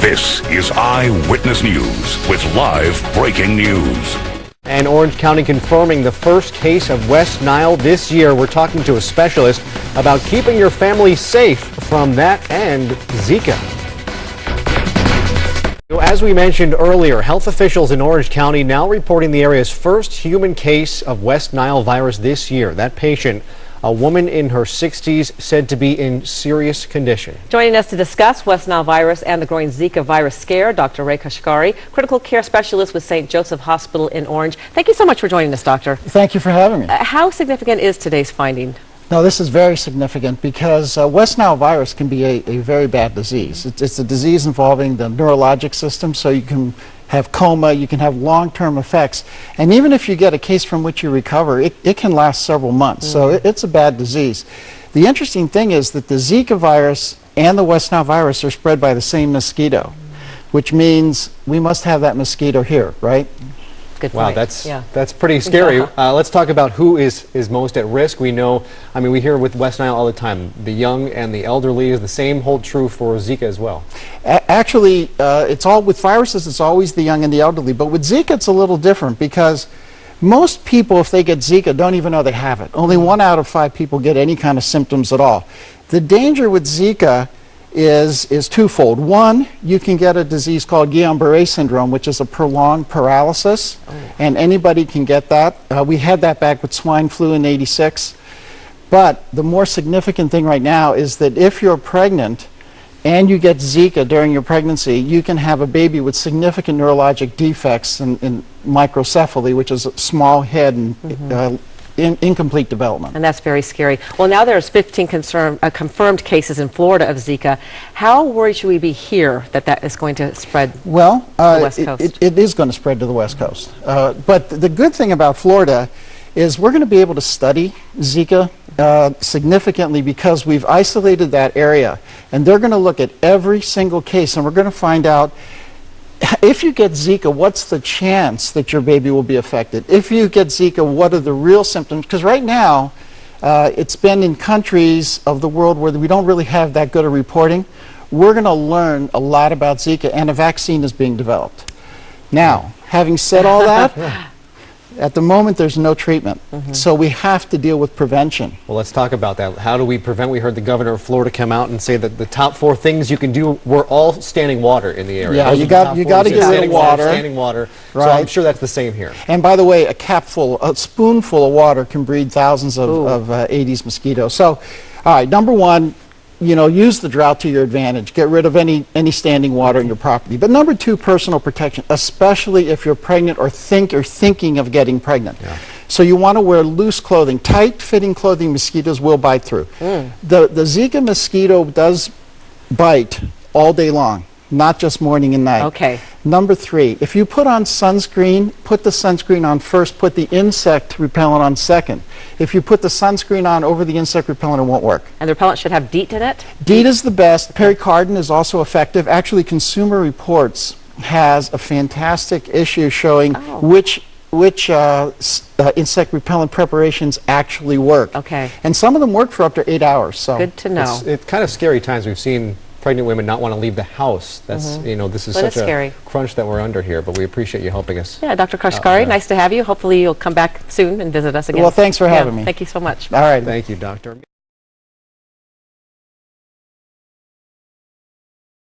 This is Eyewitness News with live breaking news. And Orange County confirming the first case of West Nile this year. We're talking to a specialist about keeping your family safe from that and Zika. As we mentioned earlier, health officials in Orange County now reporting the area's first human case of West Nile virus this year. That patient, a woman in her 60s, said to be in serious condition. Joining us to discuss West Nile virus and the growing Zika virus scare, Dr. Casciari, critical care specialist with St. Joseph Hospital in Orange. Thank you so much for joining us, doctor. Thank you for having me. How significant is today's finding? No, this is very significant because West Nile virus can be a very bad disease. It's a disease involving the neurologic system, so you can have coma, you can have long-term effects, and even if you get a case from which you recover, it can last several months. So it's a bad disease. The interesting thing is that the Zika virus and the West Nile virus are spread by the same mosquito, which means we must have that mosquito here, right? Good wow, point. that's pretty scary. Let's talk about who is most at risk. We know, I mean, we hear with West Nile all the time, the young and the elderly. Is the same hold true for Zika as well? Actually, it's all with viruses, it's always the young and the elderly, but with Zika it's a little different because most people, if they get Zika, don't even know they have it. Only 1 out of 5 people get any kind of symptoms at all. The danger with Zika is twofold. One, you can get a disease called Guillain-Barré syndrome, which is a prolonged paralysis, and anybody can get that. We had that back with swine flu in '86. But the more significant thing right now is that if you're pregnant and you get Zika during your pregnancy, you can have a baby with significant neurologic defects in microcephaly, which is a small head and incomplete development. And that's very scary. Well, now there's 15 confirmed cases in Florida of Zika. How worried should we be here that is going to spread to the West Coast? It is going to spread to the West Coast. But the good thing about Florida is we're going to be able to study Zika significantly because we've isolated that area. And they're going to look at every single case, and we're going to find out if you get Zika, what's the chance that your baby will be affected? If you get Zika, what are the real symptoms? Because right now, it's been in countries of the world where we don't really have that good a reporting. We're going to learn a lot about Zika, and a vaccine is being developed. Now, having said all that, at the moment there's no treatment. So we have to deal with prevention. Well, let's talk about that. How do we prevent? We heard the governor of Florida come out and say that the top 4 things you can do were all standing water in the area. Yeah, you got to get rid of water. Standing water. Right. So I'm sure that's the same here. And by the way, a spoonful of water can breed thousands of Aedes mosquitoes. So, all right, number 1, use the drought to your advantage. Get rid of any standing water in your property. But number 2, personal protection, especially if you're pregnant or thinking of getting pregnant. Yeah. So you want to wear loose clothing. Tight-fitting clothing mosquitoes will bite through. The Zika mosquito does bite all day long, not just morning and night. Okay. Number 3, if you put on sunscreen, put the sunscreen on first, put the insect repellent on second. If you put the sunscreen on over the insect repellent, it won't work. And the repellent should have DEET in it? DEET is the best. Pericardin is also effective. Actually, Consumer Reports has a fantastic issue showing which insect repellent preparations actually work. Okay. And some of them work for up to 8 hours. So good to know. It's kind of scary times. We've seen pregnant women not want to leave the house. That's this is such a crunch that we're under here, but we appreciate you helping us. Yeah, Dr. Casciari, nice to have you. Hopefully you'll come back soon and visit us again. Well, thanks for having me. Thank you so much. All right. Thank you, doctor.